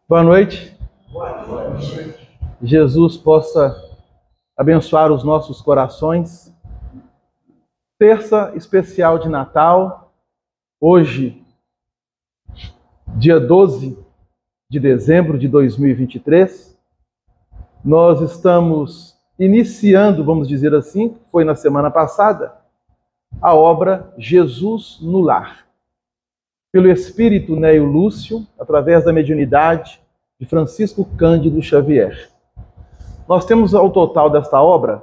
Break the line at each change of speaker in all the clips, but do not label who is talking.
Boa noite. Jesus possa abençoar os nossos corações. Terça especial de Natal, hoje, dia 12 de dezembro de 2023. Nós estamos iniciando, vamos dizer assim, foi na semana passada, a obra Jesus no Lar, pelo Espírito Neo Lúcio, através da mediunidade de Francisco Cândido Xavier. Nós temos ao total desta obra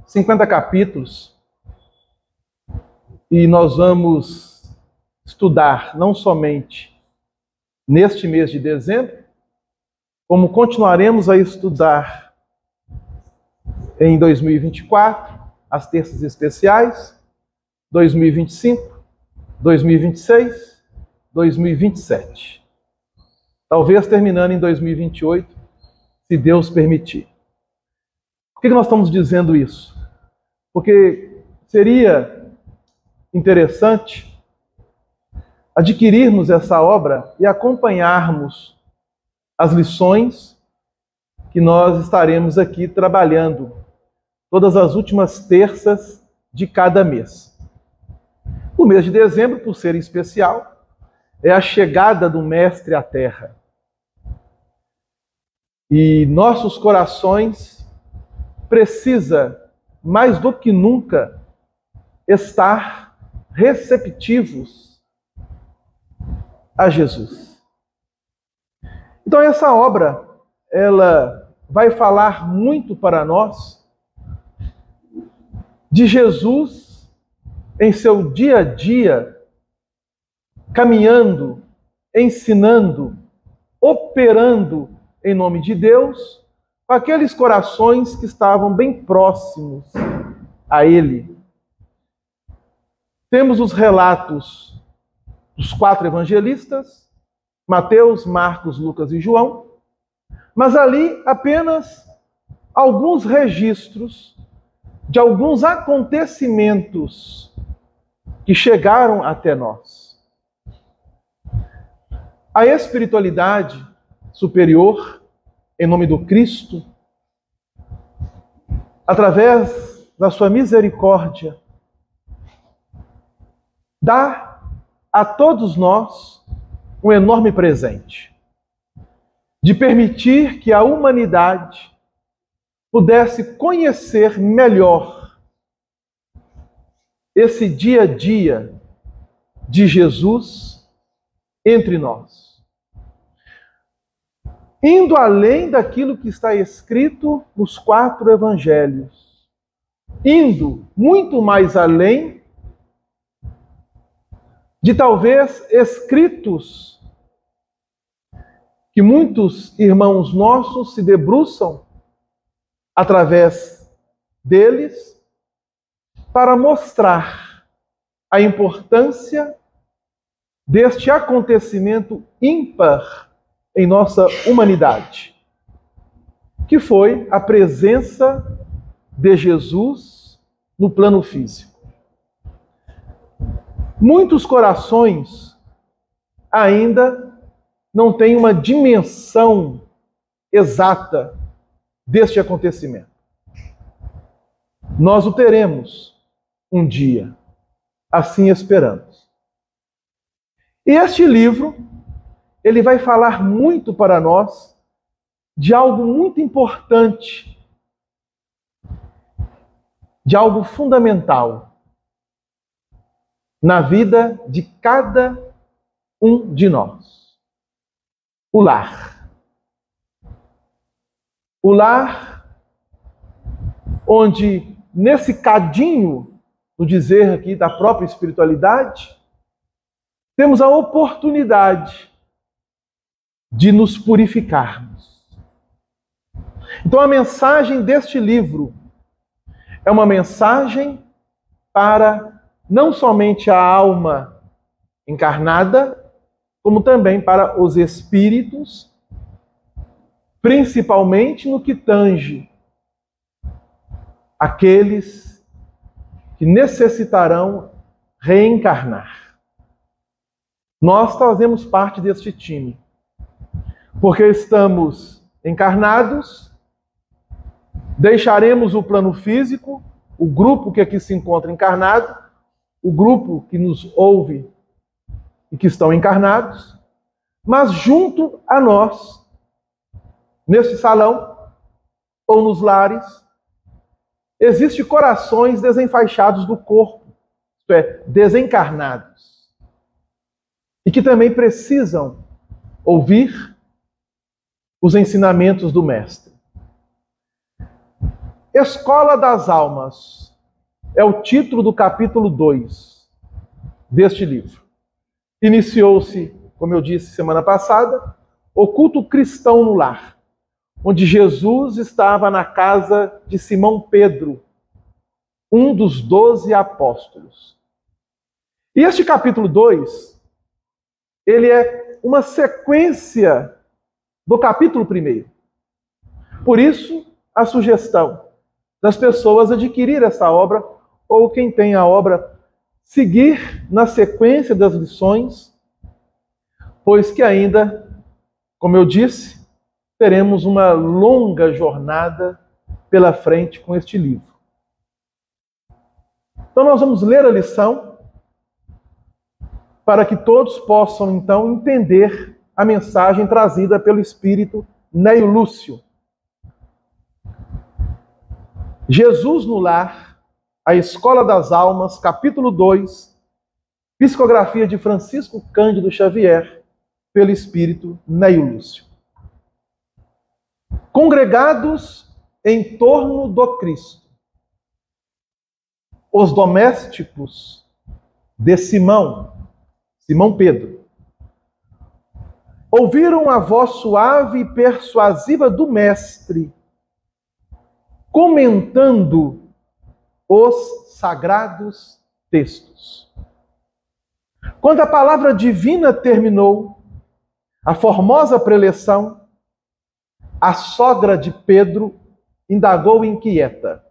50 capítulos e nós vamos estudar não somente neste mês de dezembro, como continuaremos a estudar em 2024, as terças especiais, 2025, 2026, 2027. Talvez terminando em 2028, se Deus permitir. Por que nós estamos dizendo isso? Porque seria interessante adquirirmos essa obra e acompanharmos as lições que nós estaremos aqui trabalhando todas as últimas terças de cada mês. O mês de dezembro, por ser especial, é a chegada do Mestre à Terra. E nossos corações precisam, mais do que nunca, estar receptivos a Jesus. Então essa obra, ela vai falar muito para nós de Jesus em seu dia a dia, caminhando, ensinando, operando em nome de Deus, com aqueles corações que estavam bem próximos a Ele. Temos os relatos dos 4 evangelistas, Mateus, Marcos, Lucas e João, mas ali apenas alguns registros de alguns acontecimentos que chegaram até nós. A espiritualidade superior, em nome do Cristo, através da sua misericórdia, dá a todos nós um enorme presente, de permitir que a humanidade pudesse conhecer melhor esse dia a dia de Jesus entre nós, indo além daquilo que está escrito nos 4 evangelhos, indo muito mais além de talvez escritos que muitos irmãos nossos se debruçam através deles para mostrar a importância deste acontecimento ímpar em nossa humanidade, que foi a presença de Jesus no plano físico. Muitos corações ainda não têm uma dimensão exata deste acontecimento. Nós o teremos um dia, assim esperamos. E este livro, ele vai falar muito para nós de algo muito importante, de algo fundamental na vida de cada um de nós. O lar. O lar onde, nesse cadinho, no dizer aqui da própria espiritualidade, temos a oportunidade de nos purificarmos. Então a mensagem deste livro é uma mensagem para não somente a alma encarnada, como também para os espíritos, principalmente no que tange aqueles que necessitarão reencarnar. Nós fazemos parte deste time. Porque estamos encarnados, deixaremos o plano físico, o grupo que aqui se encontra encarnado, o grupo que nos ouve e que estão encarnados, mas junto a nós, neste salão ou nos lares, existem corações desenfaixados do corpo, isto é, desencarnados, e que também precisam ouvir os ensinamentos do Mestre. Escola das Almas é o título do capítulo 2 deste livro. Iniciou-se, como eu disse semana passada, o culto cristão no lar, onde Jesus estava na casa de Simão Pedro, um dos 12 apóstolos. E este capítulo 2, ele é uma sequência do capítulo 1. Por isso, a sugestão das pessoas adquirir essa obra, ou quem tem a obra, seguir na sequência das lições, pois que ainda, como eu disse, teremos uma longa jornada pela frente com este livro. Então nós vamos ler a lição para que todos possam então entender a mensagem trazida pelo espírito Neio Lúcio. Jesus no Lar, a Escola das Almas, capítulo 2, psicografia de Francisco Cândido Xavier, pelo espírito Neio Lúcio. Congregados em torno do Cristo, os domésticos de Simão Pedro, ouviram a voz suave e persuasiva do Mestre, comentando os sagrados textos. Quando a palavra divina terminou, a formosa preleção, a sogra de Pedro indagou inquieta: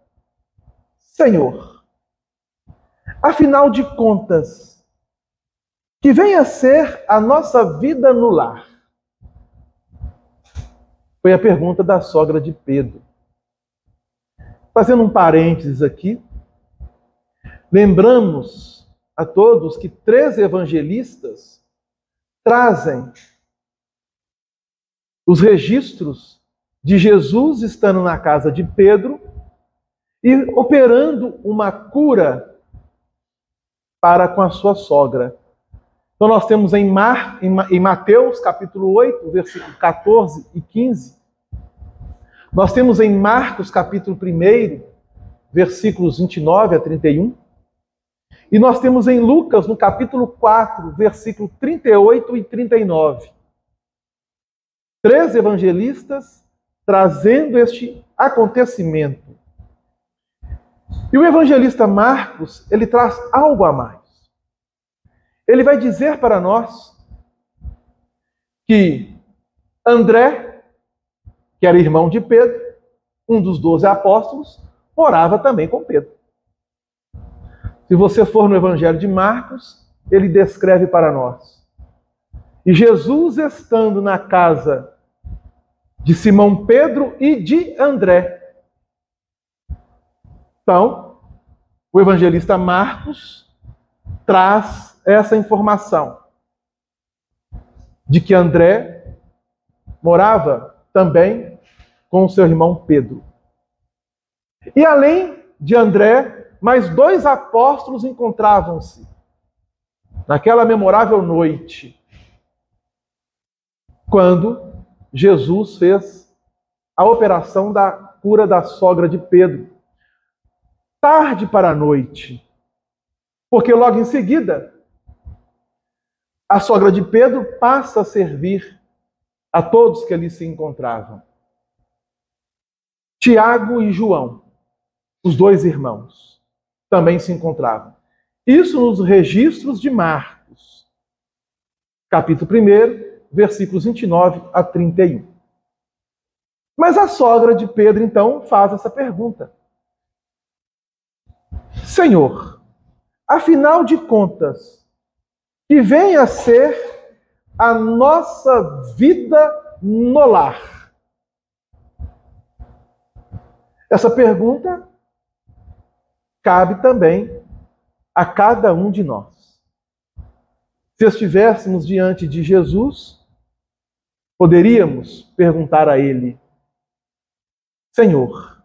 Senhor, afinal de contas, que venha a ser a nossa vida no lar? Foi a pergunta da sogra de Pedro. Fazendo um parênteses aqui, lembramos a todos que 3 evangelistas trazem os registros de Jesus estando na casa de Pedro e operando uma cura para com a sua sogra. Então nós temos em Mateus, capítulo 8, versículo 14 e 15. Nós temos em Marcos, capítulo 1, versículos 29 a 31. E nós temos em Lucas, no capítulo 4, versículo 38 e 39. 3 evangelistas trazendo este acontecimento. E o evangelista Marcos, ele traz algo a mais. Ele vai dizer para nós que André, que era irmão de Pedro, um dos 12 apóstolos, morava também com Pedro. Se você for no Evangelho de Marcos, ele descreve para nós. E Jesus estando na casa de Simão Pedro e de André. Então, o evangelista Marcos traz essa informação de que André morava também com o seu irmão Pedro. E além de André, mais 2 apóstolos encontravam-se naquela memorável noite, quando Jesus fez a operação da cura da sogra de Pedro. Tarde para a noite, porque logo em seguida, a sogra de Pedro passa a servir a todos que ali se encontravam. Tiago e João, os 2 irmãos, também se encontravam. Isso nos registros de Marcos, capítulo 1, versículos 29 a 31. Mas a sogra de Pedro, então, faz essa pergunta. Senhor, afinal de contas, que venha a ser a nossa vida no lar? Essa pergunta cabe também a cada um de nós. Se estivéssemos diante de Jesus, poderíamos perguntar a Ele: Senhor,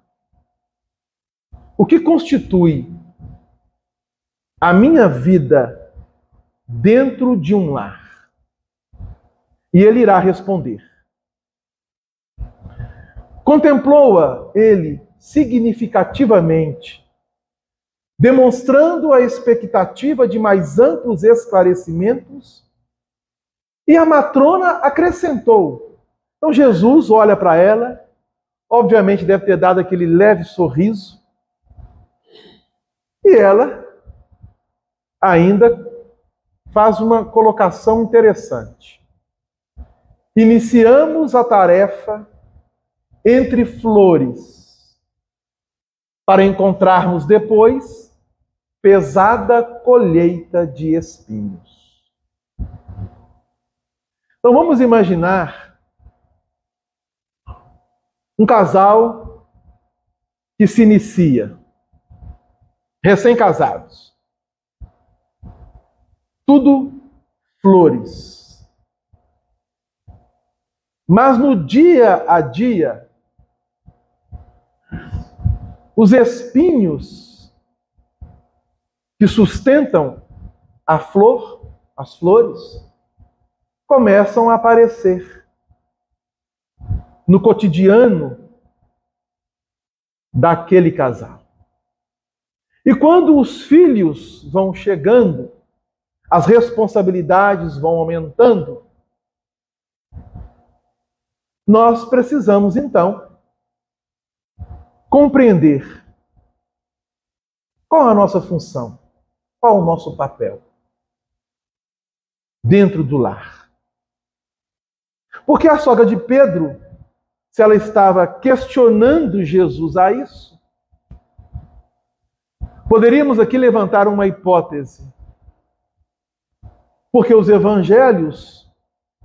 o que constitui a minha vida dentro de um lar? E Ele irá responder. Contemplou-a ele significativamente, demonstrando a expectativa de mais amplos esclarecimentos, e a matrona acrescentou. Então Jesus olha para ela, obviamente deve ter dado aquele leve sorriso, e ela ainda faz uma colocação interessante. Iniciamos a tarefa entre flores, para encontrarmos depois pesada colheita de espinhos. Então vamos imaginar um casal que se inicia, recém-casados. Tudo flores. Mas no dia a dia, os espinhos que sustentam a flor, as flores, começam a aparecer no cotidiano daquele casal. E quando os filhos vão chegando, as responsabilidades vão aumentando, nós precisamos então compreender qual a nossa função, qual o nosso papel dentro do lar. Porque a sogra de Pedro, se ela estava questionando Jesus a isso, poderíamos aqui levantar uma hipótese. Porque os evangelhos,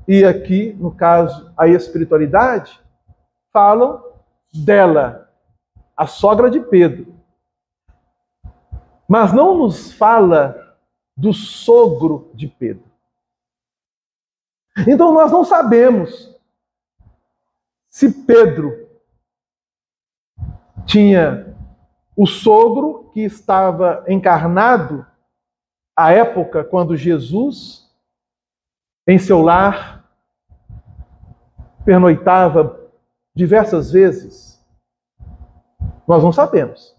e aqui, no caso, a espiritualidade, falam dela, a sogra de Pedro. Mas não nos fala do sogro de Pedro. Então nós não sabemos se Pedro tinha o sogro que estava encarnado à época quando Jesus, em seu lar, pernoitava diversas vezes. Nós não sabemos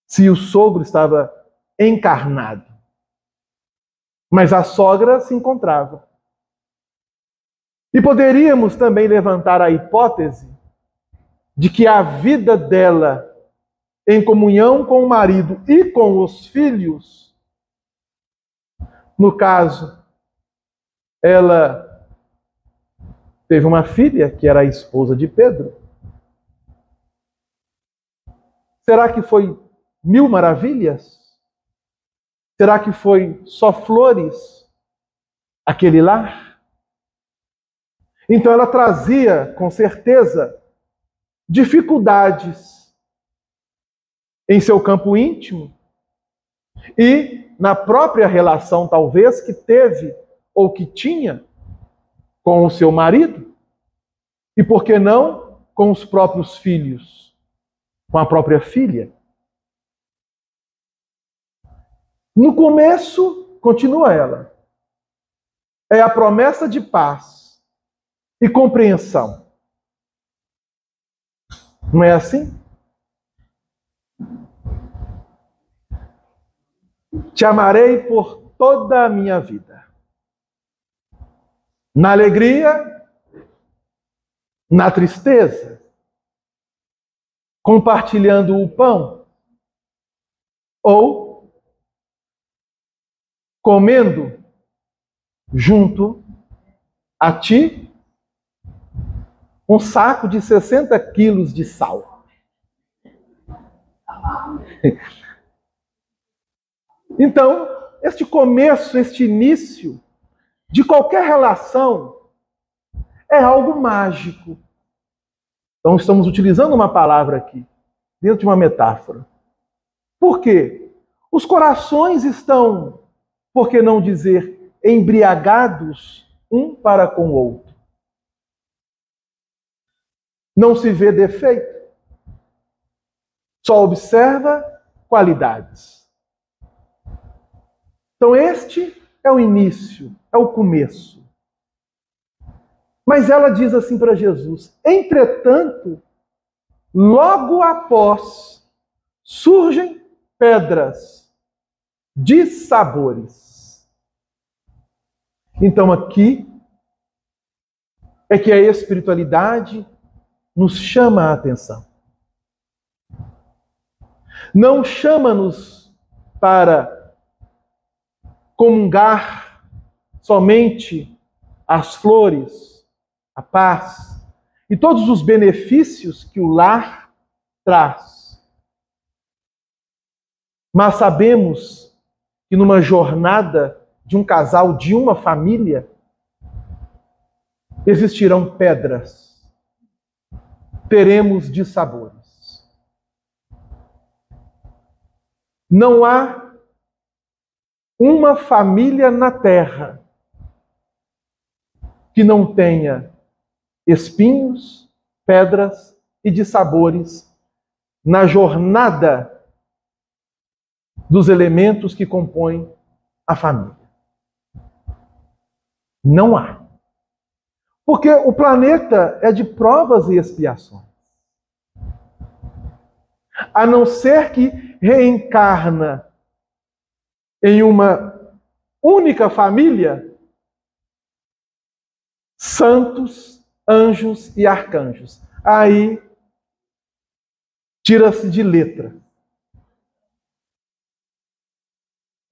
se o sogro estava encarnado, mas a sogra se encontrava. E poderíamos também levantar a hipótese de que a vida dela, em comunhão com o marido e com os filhos, no caso, ela teve uma filha que era a esposa de Pedro. Será que foi 1000 maravilhas? Será que foi só flores aquele lar? Então ela trazia, com certeza, dificuldades em seu campo íntimo e na própria relação, talvez, que teve ou que tinha com o seu marido, e por que não com os próprios filhos, com a própria filha. No começo, continua ela, é a promessa de paz e compreensão. Não é assim? Te amarei por toda a minha vida. Na alegria, na tristeza, compartilhando o pão, ou comendo junto a ti um saco de 60 quilos de sal. Então, este começo, este início de qualquer relação é algo mágico. Então estamos utilizando uma palavra aqui, dentro de uma metáfora. Por quê? Os corações estão, por que não dizer, embriagados um para com o outro. Não se vê defeito, só observa qualidades. Então este é o início, é o começo. Mas ela diz assim para Jesus: entretanto, logo após surgem pedras de sabores. Então aqui é que a espiritualidade nos chama a atenção. Não chama-nos para comungar somente as flores, a paz e todos os benefícios que o lar traz. Mas sabemos que numa jornada de um casal, de uma família, existirão pedras, teremos dissabores. Não há uma família na terra que não tenha espinhos, pedras e dissabores na jornada dos elementos que compõem a família. Não há. Porque o planeta é de provas e expiações. A não ser que reencarna em uma única família, santos, anjos e arcanjos. Aí tira-se de letra.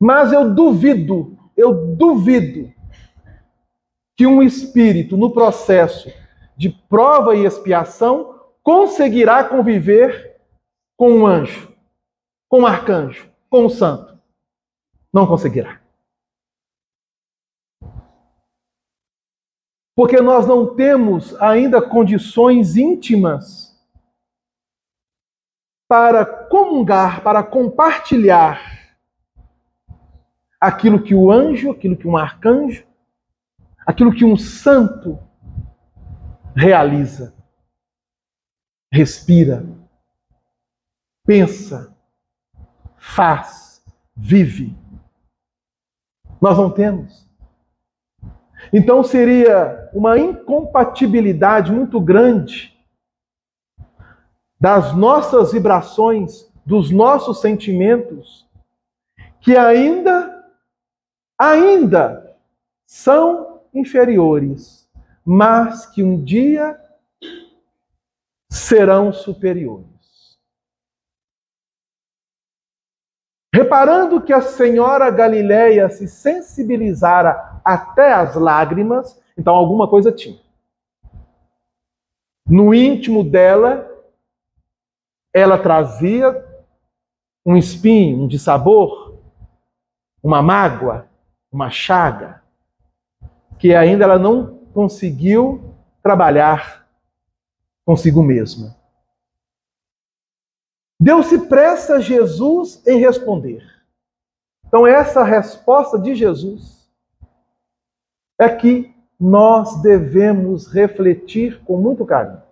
Mas eu duvido que um espírito no processo de prova e expiação conseguirá conviver com um anjo, com um arcanjo, com um santo. Não conseguirá. Porque nós não temos ainda condições íntimas para comungar, para compartilhar aquilo que o anjo, aquilo que um arcanjo, aquilo que um santo realiza, respira, pensa, faz, vive. Nós não temos. Então seria uma incompatibilidade muito grande das nossas vibrações, dos nossos sentimentos, que ainda são inferiores, mas que um dia serão superiores. Reparando que a senhora Galileia se sensibilizara até as lágrimas, então alguma coisa tinha. No íntimo dela, ela trazia um espinho, um dissabor, uma mágoa, uma chaga, que ainda ela não conseguiu trabalhar consigo mesma. Deu-se pressa Jesus em responder. Então essa resposta de Jesus é que nós devemos refletir com muito carinho.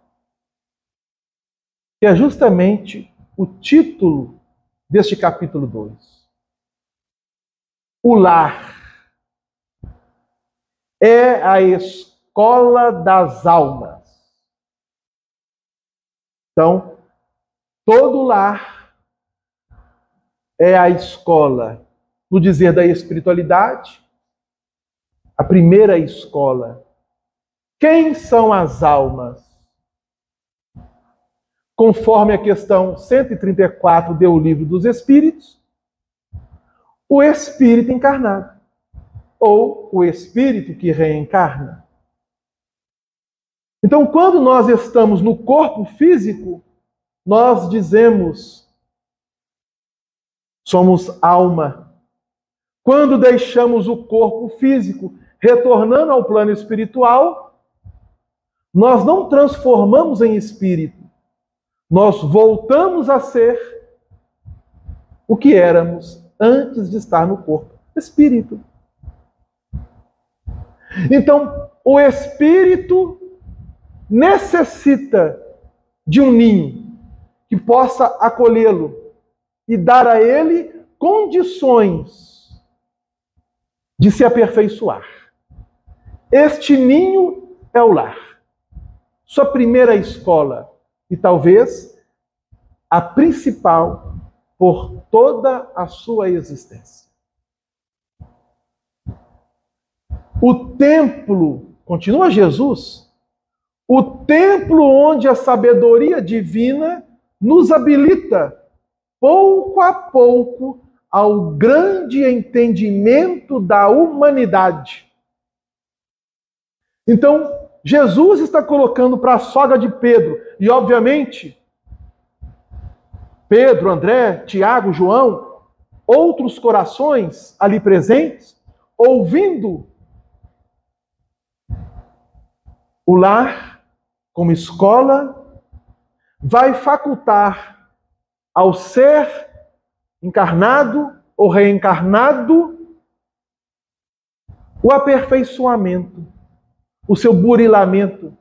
Que é justamente o título deste capítulo 2. O lar é a escola das almas. Então, todo lar é a escola, no dizer da espiritualidade, a primeira escola. Quem são as almas? Conforme a questão 134 do Livro dos Espíritos, o espírito encarnado, ou o espírito que reencarna. Então, quando nós estamos no corpo físico, nós dizemos, somos alma. Quando deixamos o corpo físico, retornando ao plano espiritual, nós não transformamos em espírito, nós voltamos a ser o que éramos antes de estar no corpo, espírito. Então, o espírito necessita de um ninho que possa acolhê-lo e dar a ele condições de se aperfeiçoar. Este ninho é o lar, sua primeira escola e talvez a principal por toda a sua existência. O templo, continua Jesus, o templo onde a sabedoria divina nos habilita, pouco a pouco, ao grande entendimento da humanidade. Então, Jesus está colocando para a sogra de Pedro, e obviamente, Pedro, André, Tiago, João, outros corações ali presentes, ouvindo o lar como escola, vai facultar ao ser encarnado ou reencarnado o aperfeiçoamento, o seu burilamento,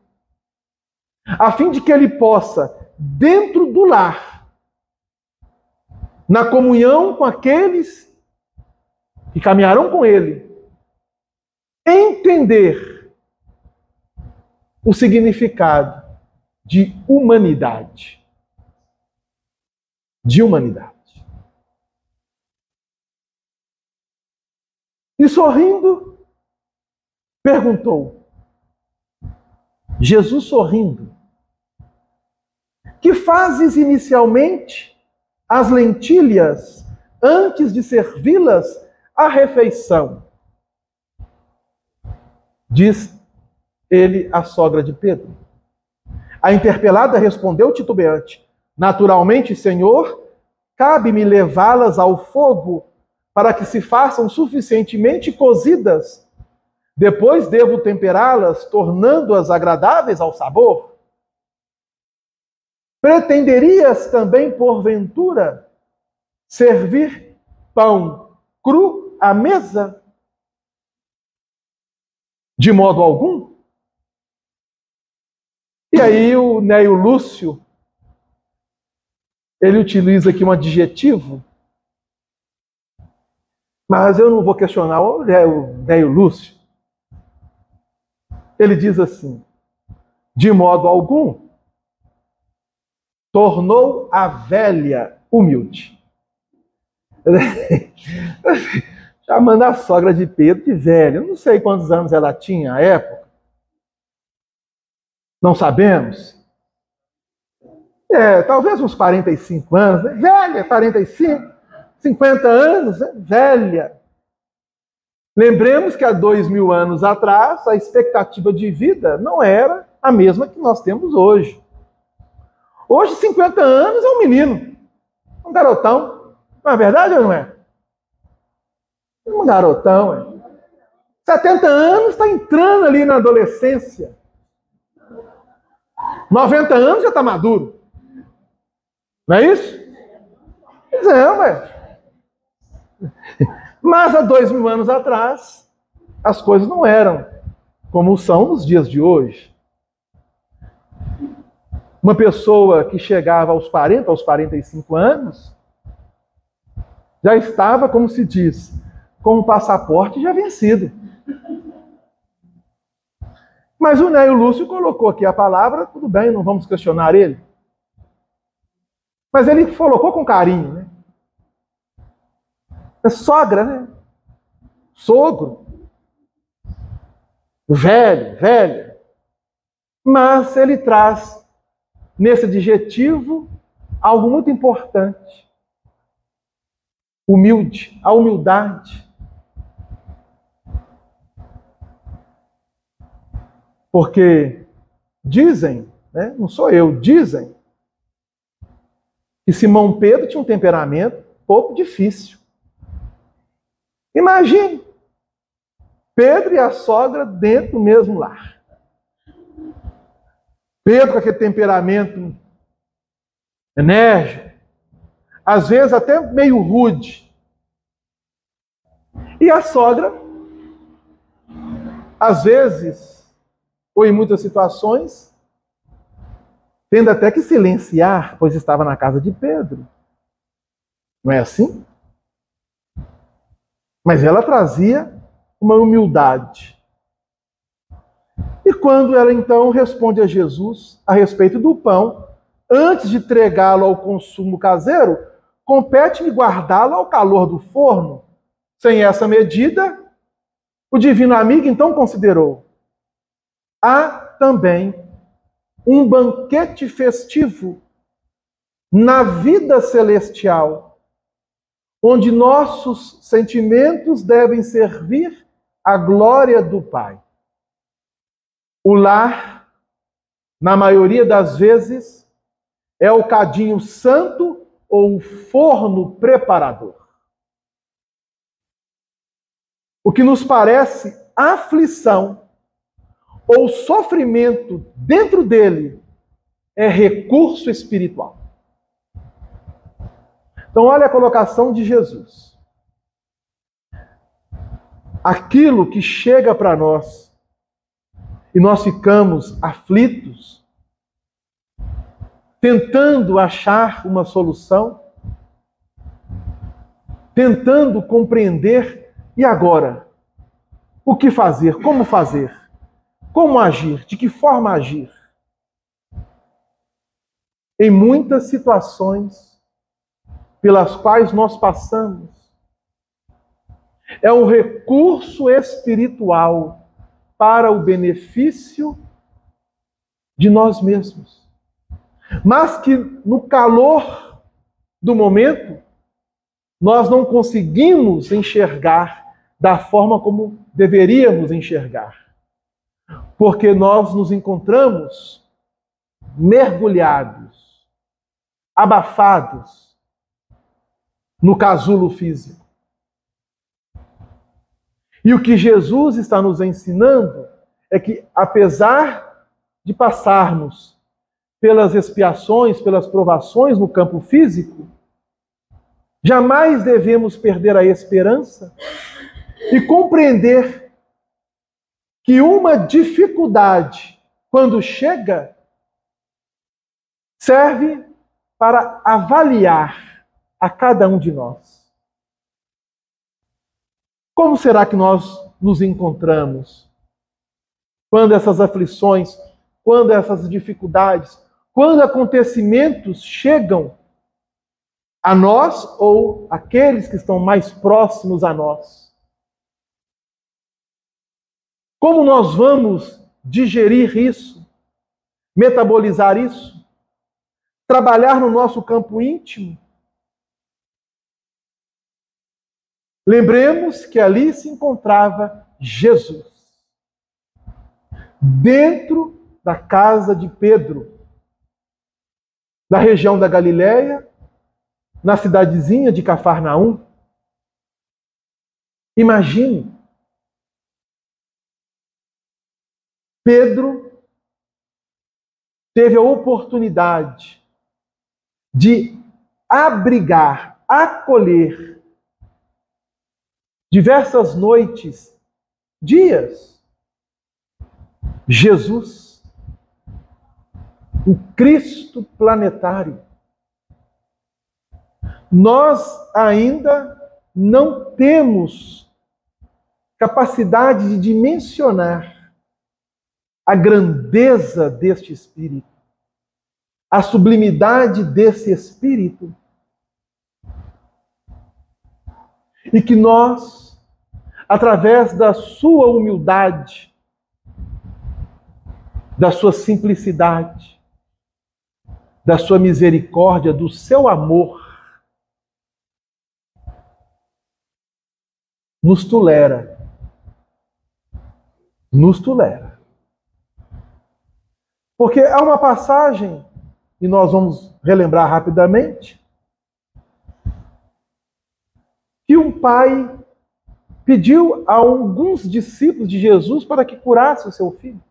a fim de que ele possa, dentro do lar, na comunhão com aqueles que caminharão com ele, entender o significado de humanidade. De humanidade. E sorrindo, perguntou, Jesus sorrindo, que fazes inicialmente as lentilhas antes de servi-las à refeição? Diz ele à sogra de Pedro. A interpelada respondeu titubeante, naturalmente, Senhor, cabe-me levá-las ao fogo para que se façam suficientemente cozidas. Depois devo temperá-las, tornando-as agradáveis ao sabor. Pretenderias também, porventura, servir pão cru à mesa? De modo algum? E aí o Neio Lúcio, ele utiliza aqui um adjetivo, mas eu não vou questionar o Neio Lúcio. Ele diz assim, de modo algum, tornou a velha humilde. Chamando a sogra de Pedro de velha. Eu não sei quantos anos ela tinha à época. Não sabemos. Talvez uns 45 anos. Né? Velha, 45, 50 anos, né? Velha. Lembremos que há 2000 anos atrás, a expectativa de vida não era a mesma que nós temos hoje. Hoje, 50 anos é um menino, um garotão. Não é verdade ou não é? Um garotão. 70 anos está entrando ali na adolescência. 90 anos já está maduro. Não é isso? Pois é, ué. Mas há 2000 anos atrás, as coisas não eram como são nos dias de hoje. Uma pessoa que chegava aos 40, aos 45 anos, já estava, como se diz, com o passaporte já vencido. Mas o Neio Lúcio colocou aqui a palavra, tudo bem, não vamos questionar ele. Mas ele colocou com carinho, né? É sogra, né? Sogro. Velho, velha. Mas ele traz nesse adjetivo algo muito importante. Humilde, a humildade. Porque dizem, né, não sou eu, dizem que Simão Pedro tinha um temperamento pouco difícil. Imagine Pedro e a sogra dentro do mesmo lar. Pedro, com aquele temperamento enérgico, às vezes até meio rude. E a sogra, às vezes, ou em muitas situações, tendo até que silenciar, pois estava na casa de Pedro. Não é assim? Mas ela trazia uma humildade. E quando ela então responde a Jesus a respeito do pão, antes de entregá-lo ao consumo caseiro, compete-me guardá-lo ao calor do forno. Sem essa medida, o divino amigo então considerou: há também um banquete festivo na vida celestial, onde nossos sentimentos devem servir à glória do Pai. O lar, na maioria das vezes, é o cadinho santo ou o forno preparador. O que nos parece aflição ou sofrimento dentro dele é recurso espiritual. Então, olha a colocação de Jesus. Aquilo que chega para nós e nós ficamos aflitos, tentando achar uma solução, tentando compreender, e agora? O que fazer? Como fazer? Como agir? De que forma agir? Em muitas situações pelas quais nós passamos, é um recurso espiritual para o benefício de nós mesmos. Mas que no calor do momento, nós não conseguimos enxergar da forma como deveríamos enxergar. Porque nós nos encontramos mergulhados, abafados no casulo físico. E o que Jesus está nos ensinando é que, apesar de passarmos pelas expiações, pelas provações no campo físico, jamais devemos perder a esperança e compreender que uma dificuldade, quando chega, serve para avaliar a cada um de nós. Como será que nós nos encontramos quando essas aflições, quando essas dificuldades, quando acontecimentos chegam a nós ou aqueles que estão mais próximos a nós? Como nós vamos digerir isso, metabolizar isso, trabalhar no nosso campo íntimo? Lembremos que ali se encontrava Jesus, dentro da casa de Pedro, da região da Galileia, na cidadezinha de Cafarnaum. Imagine, Pedro teve a oportunidade de abrigar, acolher diversas noites, dias, Jesus, o Cristo planetário. Nós ainda não temos capacidade de dimensionar a grandeza deste Espírito, a sublimidade desse Espírito. E que nós, através da sua humildade, da sua simplicidade, da sua misericórdia, do seu amor, nos tolera. Nos tolera. Porque há uma passagem, e nós vamos relembrar rapidamente, que um pai pediu a alguns discípulos de Jesus para que curasse o seu filho.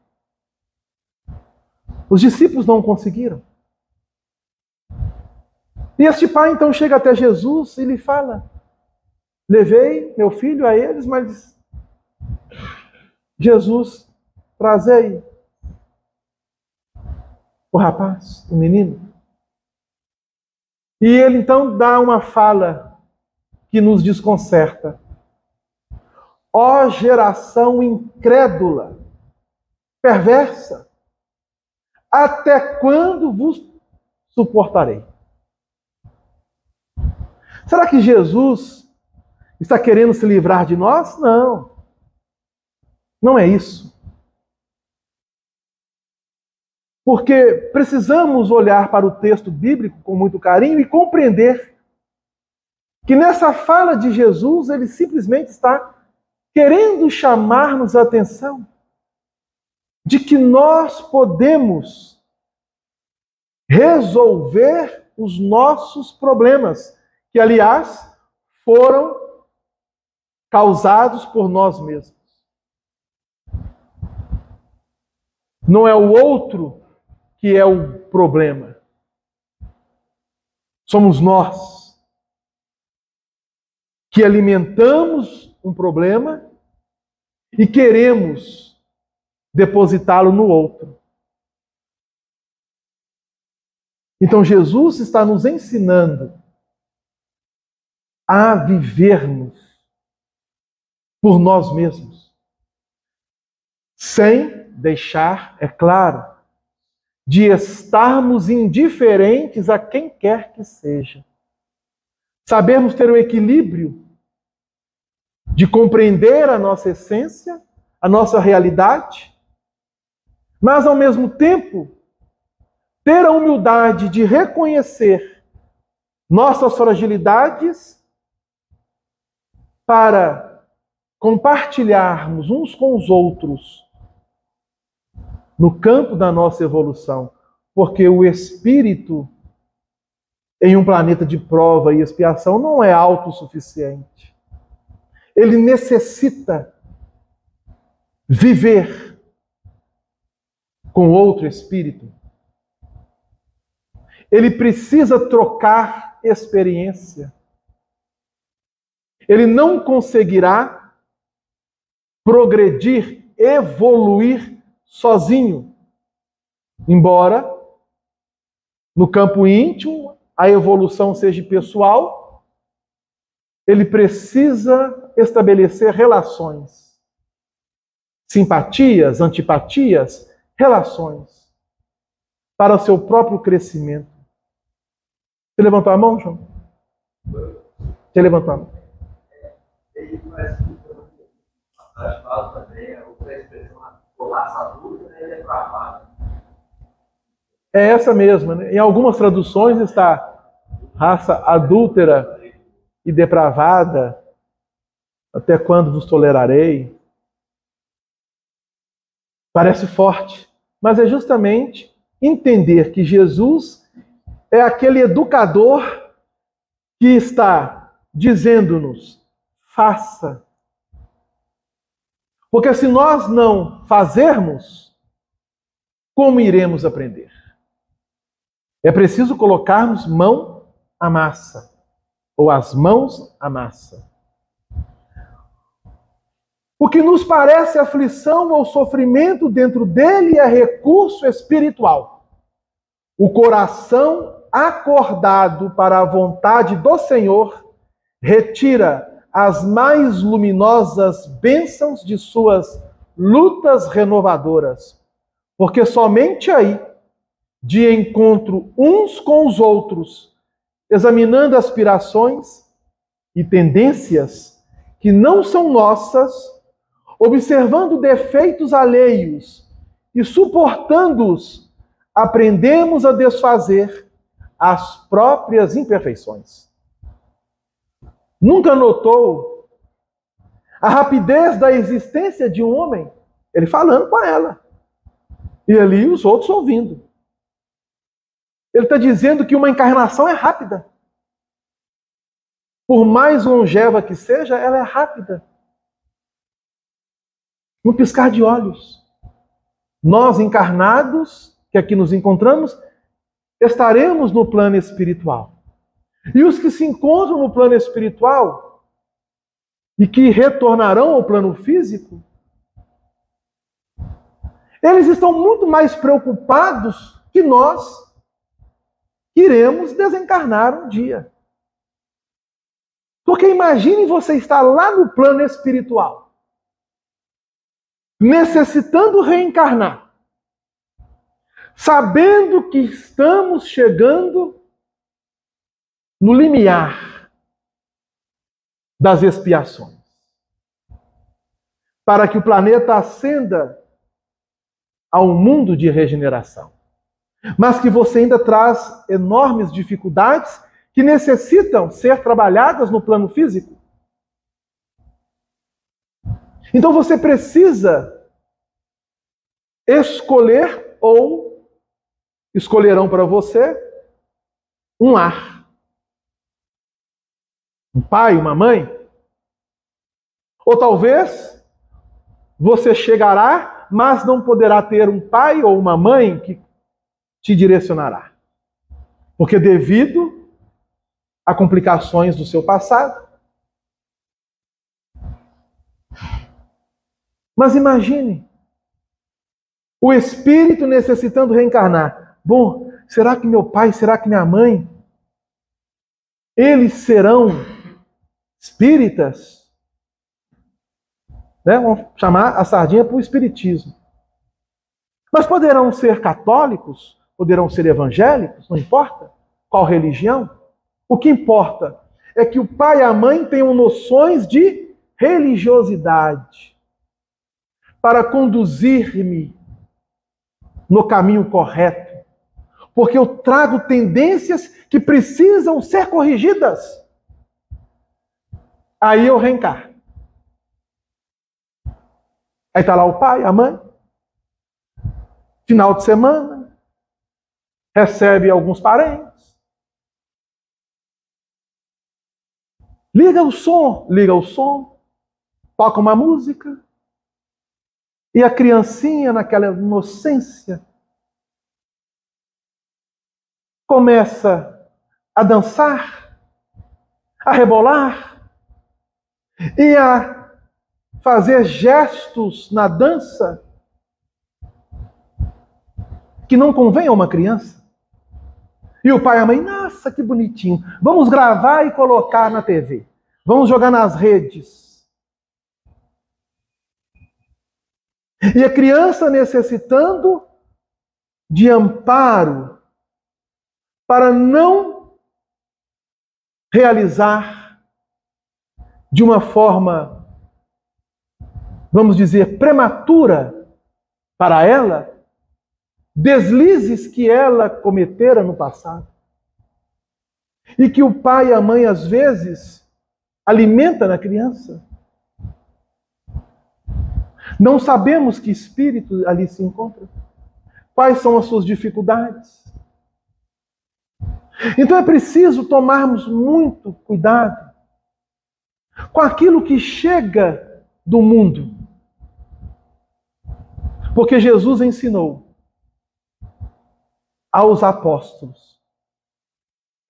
Os discípulos não conseguiram. E este pai então chega até Jesus e lhe fala: levei meu filho a eles, mas Jesus, trazei o rapaz, o menino. E ele então dá uma fala que nos desconcerta. Ó geração incrédula, perversa, até quando vos suportarei? Será que Jesus está querendo se livrar de nós? Não. Não é isso. Porque precisamos olhar para o texto bíblico com muito carinho e compreender que nessa fala de Jesus, ele simplesmente está querendo chamar-nos a atenção de que nós podemos resolver os nossos problemas, que, aliás, foram causados por nós mesmos. Não é o outro que é o problema. Somos nós que alimentamos um problema e queremos depositá-lo no outro. Então Jesus está nos ensinando a vivermos por nós mesmos, sem deixar, é claro, de estarmos indiferentes a quem quer que seja. Sabermos ter o equilíbrio de compreender a nossa essência, a nossa realidade, mas ao mesmo tempo ter a humildade de reconhecer nossas fragilidades para compartilharmos uns com os outros no campo da nossa evolução, porque o espírito em um planeta de prova e expiação não é autossuficiente. Ele necessita viver com outro espírito. Ele precisa trocar experiência. Ele não conseguirá progredir, evoluir sozinho. Embora no campo íntimo a evolução seja pessoal, ele precisa estabelecer relações. Simpatias, antipatias, relações para o seu próprio crescimento. Você levantou a mão, João? Você levantou a mão.
Ele parece que a fala também, a expressão colapsa adulta, ele é travado.
É essa mesma, né? Em algumas traduções está raça adúltera e depravada, até quando vos tolerarei? Parece forte, mas é justamente entender que Jesus é aquele educador que está dizendo-nos: faça. Porque se nós não fazermos, como iremos aprender? É preciso colocarmos mão à massa, ou as mãos à massa. O que nos parece aflição ou sofrimento dentro dele é recurso espiritual. O coração acordado para a vontade do Senhor retira as mais luminosas bênçãos de suas lutas renovadoras, porque somente aí, de encontro uns com os outros, examinando aspirações e tendências que não são nossas, observando defeitos alheios e suportando-os, aprendemos a desfazer as próprias imperfeições. Nunca notou a rapidez da existência de um homem? Ele falando com ela. E ali os outros ouvindo. Ele está dizendo que uma encarnação é rápida. Por mais longeva que seja, ela é rápida. No piscar de olhos. Nós encarnados que aqui nos encontramos, estaremos no plano espiritual. E os que se encontram no plano espiritual e que retornarão ao plano físico, eles estão muito mais preocupados que nós que iremos desencarnar um dia. Porque imagine você estar lá no plano espiritual, necessitando reencarnar, sabendo que estamos chegando no limiar das expiações, para que o planeta ascenda a um mundo de regeneração, mas que você ainda traz enormes dificuldades que necessitam ser trabalhadas no plano físico. Então você precisa escolher, ou escolherão para você, um lar. Um pai, uma mãe. Ou talvez você chegará, mas não poderá ter um pai ou uma mãe que te direcionará. Porque devido a complicações do seu passado. Mas imagine, o espírito necessitando reencarnar. Bom, será que meu pai, será que minha mãe, eles serão espíritas? Né? Vamos chamar a sardinha para o espiritismo. Mas poderão ser católicos, poderão ser evangélicos, não importa qual religião. O que importa é que o pai e a mãe tenham noções de religiosidade para conduzir-me no caminho correto, porque eu trago tendências que precisam ser corrigidas. Aí eu reencarno. Aí está lá o pai, a mãe, final de semana, recebe alguns parentes, liga o som, toca uma música, e a criancinha, naquela inocência, começa a dançar, a rebolar, e a fazer gestos na dança que não convém a uma criança. E o pai e a mãe, nossa, que bonitinho. Vamos gravar e colocar na TV. Vamos jogar nas redes. E a criança necessitando de amparo para não realizar de uma forma, vamos dizer, prematura para ela, deslizes que ela cometera no passado. E que o pai e a mãe, às vezes, alimenta na criança. Não sabemos que espírito ali se encontra. Quais são as suas dificuldades. Então é preciso tomarmos muito cuidado com aquilo que chega do mundo. Porque Jesus ensinou aos apóstolos,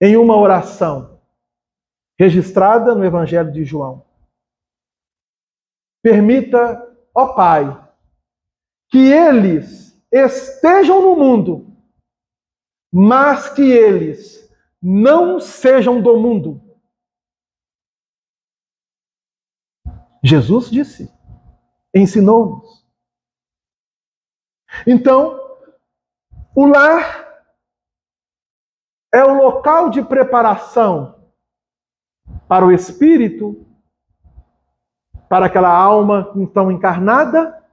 em uma oração registrada no Evangelho de João: permita, ó Pai, que eles estejam no mundo, mas que eles não sejam do mundo. Jesus disse, ensinou-nos. Então, o lar é o local de preparação para o espírito, para aquela alma então encarnada,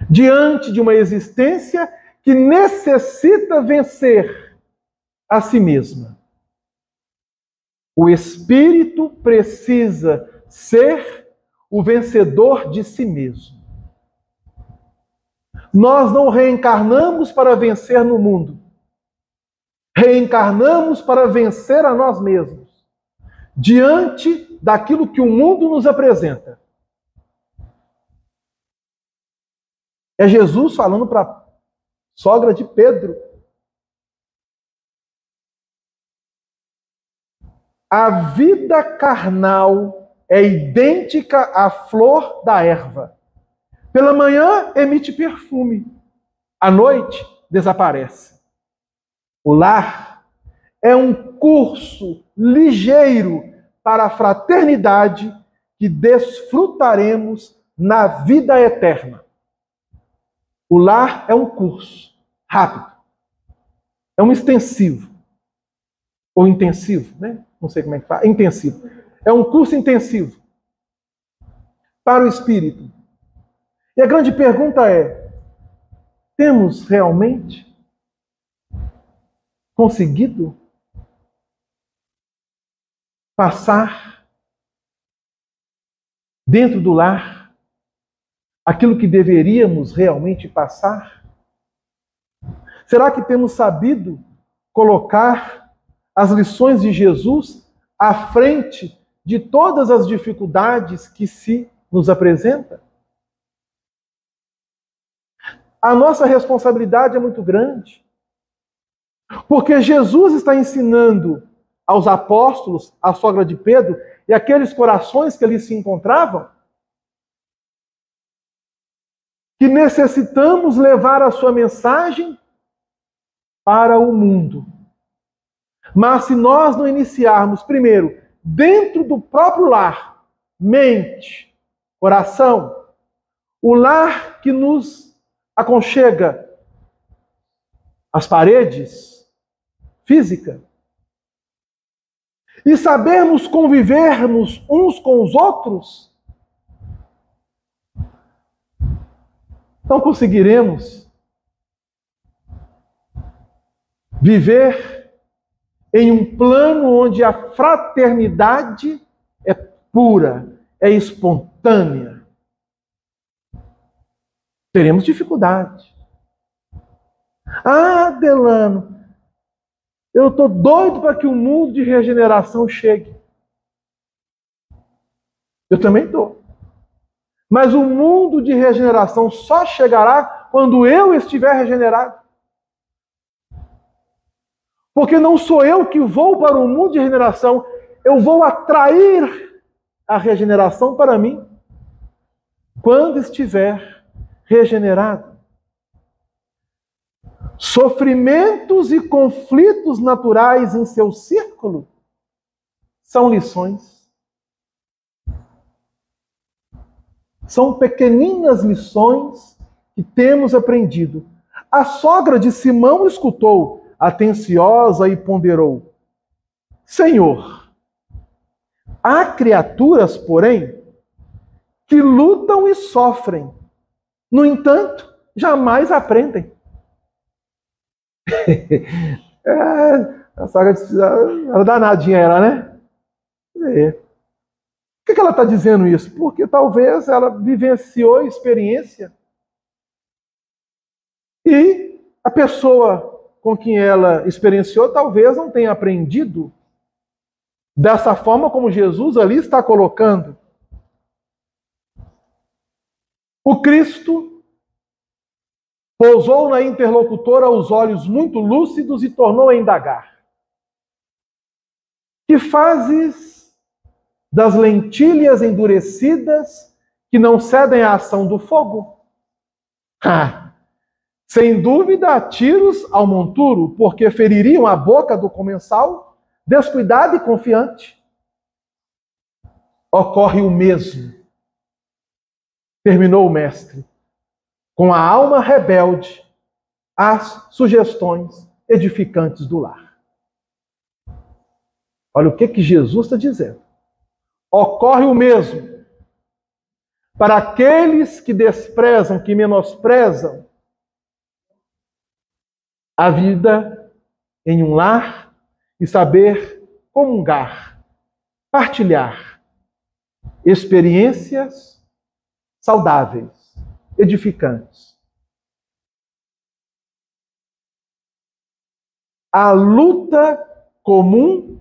diante de uma existência que necessita vencer a si mesma. O espírito precisa ser o vencedor de si mesmo. Nós não reencarnamos para vencer no mundo. Reencarnamos para vencer a nós mesmos, diante daquilo que o mundo nos apresenta. É Jesus falando para sogra de Pedro. A vida carnal é idêntica à flor da erva. Pela manhã emite perfume, à noite desaparece. O lar é um curso ligeiro para a fraternidade que desfrutaremos na vida eterna. O lar é um curso rápido, é um extensivo, ou intensivo, né? Não sei como é que fala, intensivo. É um curso intensivo para o espírito. E a grande pergunta é: temos realmente conseguido passar dentro do lar aquilo que deveríamos realmente passar? Será que temos sabido colocar as lições de Jesus à frente de todas as dificuldades que se nos apresentam? A nossa responsabilidade é muito grande, porque Jesus está ensinando aos apóstolos, à sogra de Pedro e aqueles corações que ali se encontravam, que necessitamos levar a sua mensagem para o mundo. Mas se nós não iniciarmos primeiro dentro do próprio lar, mente, coração, o lar que nos aconchega as paredes física, e sabermos convivermos uns com os outros, não conseguiremos viver em um plano onde a fraternidade é pura, é espontânea. Teremos dificuldade. Ah, Delano, eu estou doido para que o mundo de regeneração chegue. Eu também estou. Mas o mundo de regeneração só chegará quando eu estiver regenerado. Porque não sou eu que vou para o mundo de regeneração, eu vou atrair a regeneração para mim quando estiver regenerado. Sofrimentos e conflitos naturais em seu círculo são lições. São pequeninas lições que temos aprendido. A sogra de Simão escutou, atenciosa, e ponderou: Senhor, há criaturas, porém, que lutam e sofrem. No entanto, jamais aprendem. A sogra era danadinha, ela, né? Por que ela está dizendo isso? Porque talvez ela vivenciou experiência e a pessoa com quem ela experienciou talvez não tenha aprendido dessa forma como Jesus ali está colocando. O Cristo pousou na interlocutora os olhos muito lúcidos e tornou a indagar: que fazes das lentilhas endurecidas que não cedem à ação do fogo? Sem dúvida, tiros ao monturo, porque feririam a boca do comensal, descuidado e confiante. Ocorre o mesmo, terminou o mestre, com a alma rebelde às sugestões edificantes do lar. Olha o que Jesus está dizendo. Ocorre o mesmo para aqueles que desprezam, que menosprezam a vida em um lar e saber comungar, partilhar experiências saudáveis, edificantes. A luta comum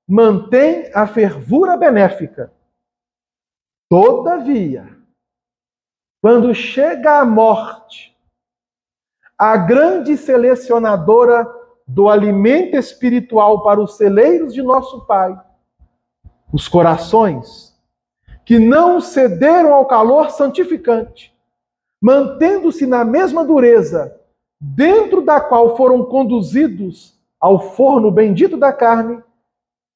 mantém a fervura benéfica. Todavia, quando chega a morte, a grande selecionadora do alimento espiritual para os celeiros de nosso Pai, os corações que não cederam ao calor santificante, mantendo-se na mesma dureza, dentro da qual foram conduzidos ao forno bendito da carne,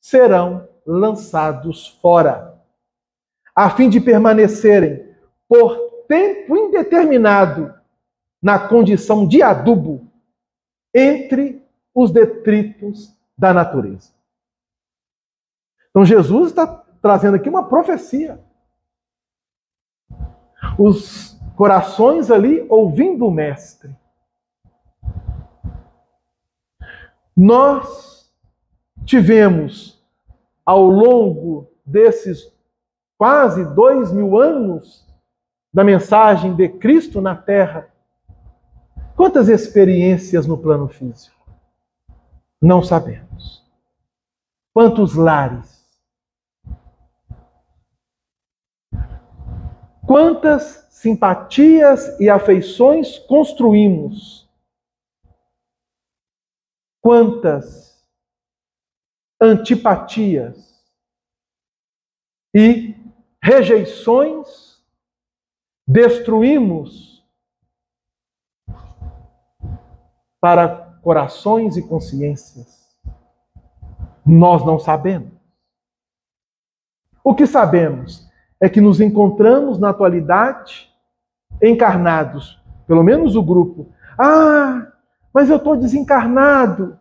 serão lançados fora, a fim de permanecerem por tempo indeterminado na condição de adubo entre os detritos da natureza. Então Jesus está trazendo aqui uma profecia. Os corações ali ouvindo o Mestre. Nós tivemos, ao longo desses quase 2000 anos da mensagem de Cristo na Terra, quantas experiências no plano físico? Não sabemos. Quantos lares? Quantas simpatias e afeições construímos? Quantas antipatias e rejeições destruímos para corações e consciências? Nós não sabemos. O que sabemos é que nos encontramos na atualidade encarnados, pelo menos o grupo. Ah, mas eu estou desencarnado.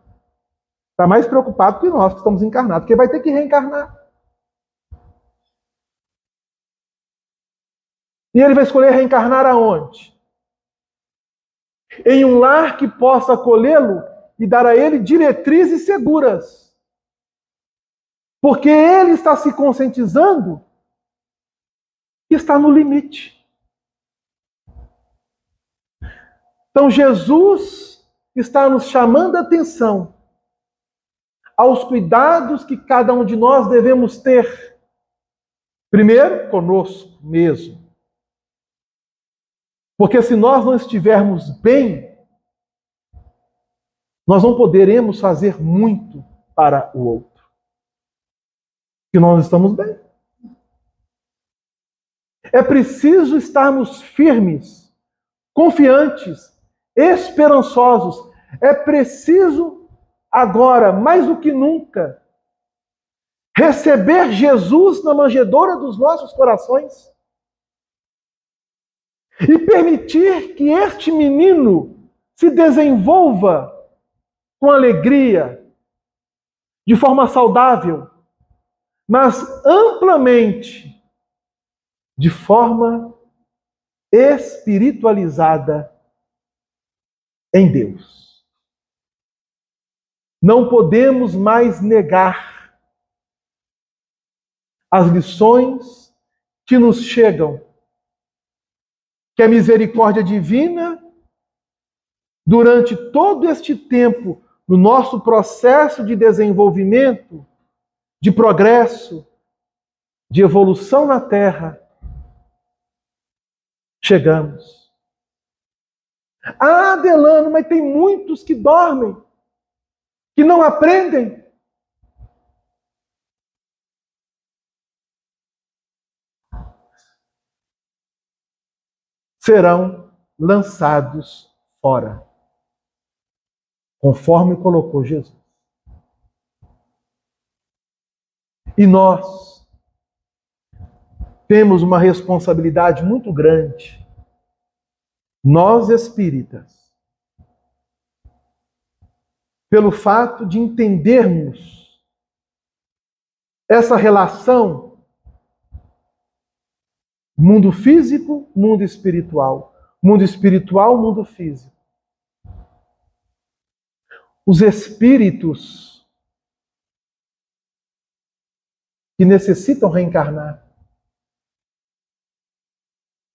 Está mais preocupado que nós que estamos encarnados, porque vai ter que reencarnar. E ele vai escolher reencarnar aonde? Em um lar que possa acolhê-lo e dar a ele diretrizes seguras. Porque ele está se conscientizando que está no limite. Então Jesus está nos chamando a atenção aos cuidados que cada um de nós devemos ter. Primeiro, conosco mesmo. Porque se nós não estivermos bem, nós não poderemos fazer muito para o outro. Porque nós estamos bem. É preciso estarmos firmes, confiantes, esperançosos. É preciso, agora, mais do que nunca, receber Jesus na manjedoura dos nossos corações e permitir que este menino se desenvolva com alegria, de forma saudável, mas amplamente, de forma espiritualizada em Deus. Não podemos mais negar as lições que nos chegam, que a misericórdia divina, durante todo este tempo, no nosso processo de desenvolvimento, de progresso, de evolução na Terra, chegamos. Ah, Delano, mas tem muitos que dormem, que não aprendem. Serão lançados fora, conforme colocou Jesus. E nós temos uma responsabilidade muito grande, nós espíritas, pelo fato de entendermos essa relação mundo físico, mundo espiritual, mundo físico. Os espíritos que necessitam reencarnar,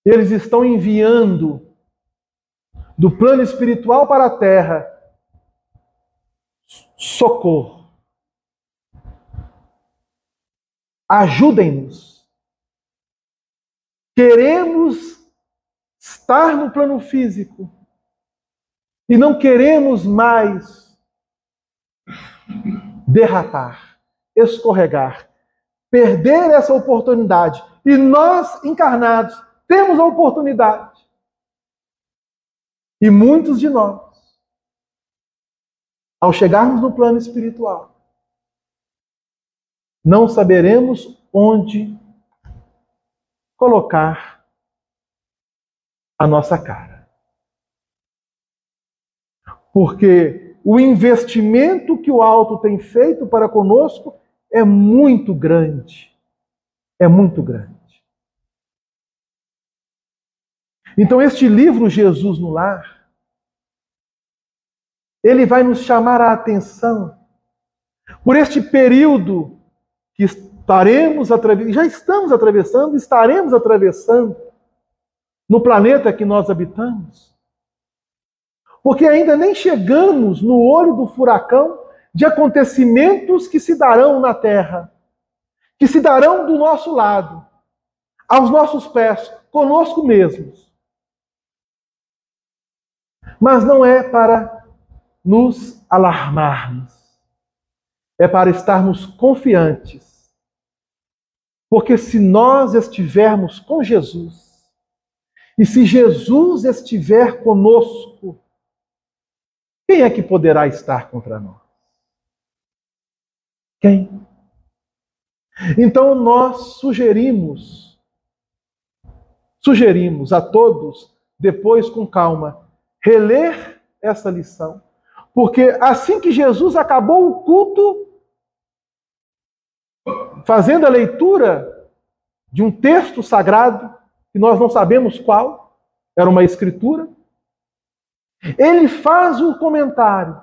eles estão enviando do plano espiritual para a Terra socorro. Ajudem-nos. Queremos estar no plano físico E não queremos mais derrapar, escorregar, perder essa oportunidade. E nós, encarnados, temos a oportunidade. E muitos de nós, ao chegarmos no plano espiritual, não saberemos onde colocar a nossa cara. Porque o investimento que o alto tem feito para conosco é muito grande. É muito grande. Então, este livro, Jesus no Lar, ele vai nos chamar a atenção por este período que já estamos atravessando, estaremos atravessando no planeta que nós habitamos. Porque ainda nem chegamos no olho do furacão de acontecimentos que se darão na Terra, que se darão do nosso lado, aos nossos pés, conosco mesmos. Mas não é para nos alarmarmos, é para estarmos confiantes. Porque se nós estivermos com Jesus, e se Jesus estiver conosco, quem é que poderá estar contra nós? Quem? Então nós sugerimos a todos, depois com calma, reler essa lição. Porque assim que Jesus acabou o culto, fazendo a leitura de um texto sagrado, que nós não sabemos qual, era uma escritura, ele faz um comentário.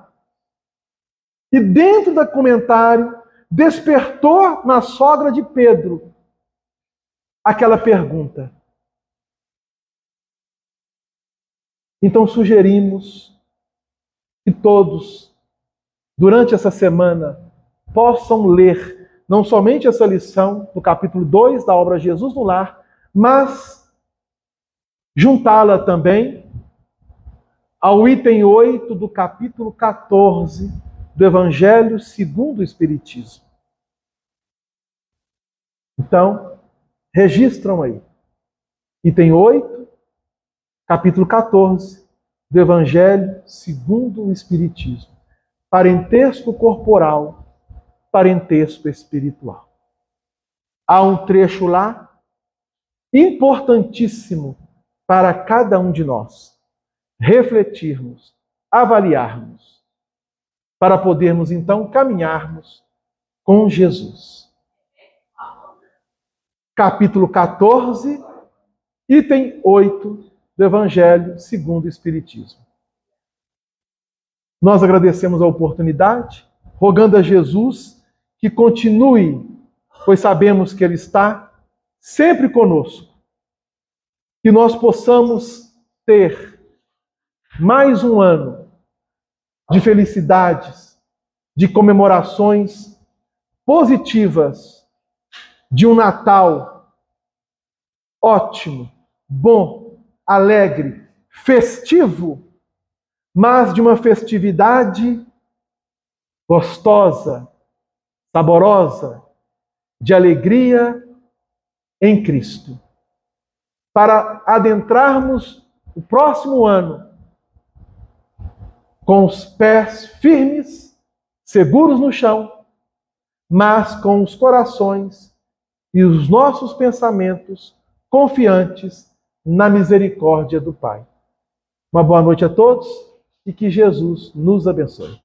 E dentro do comentário, despertou na sogra de Pedro aquela pergunta. Então sugerimos que todos, durante essa semana, possam ler não somente essa lição do capítulo 2 da obra Jesus no Lar, mas juntá-la também ao item 8 do capítulo 14 do Evangelho segundo o Espiritismo. Então, registram aí. Item 8, capítulo 14 do Evangelho segundo o Espiritismo. Parentesco corporal, parentesco espiritual. Há um trecho lá importantíssimo para cada um de nós refletirmos, avaliarmos, para podermos então caminharmos com Jesus. Capítulo 14, item 8 do Evangelho segundo o Espiritismo. Nós agradecemos a oportunidade, rogando a Jesus que continue, pois sabemos que Ele está sempre conosco, que nós possamos ter mais um ano de felicidades, de comemorações positivas, de um Natal ótimo, bom, alegre, festivo, mas de uma festividade gostosa, saborosa, de alegria em Cristo. Para adentrarmos o próximo ano com os pés firmes, seguros no chão, mas com os corações e os nossos pensamentos confiantes na misericórdia do Pai. Uma boa noite a todos e que Jesus nos abençoe.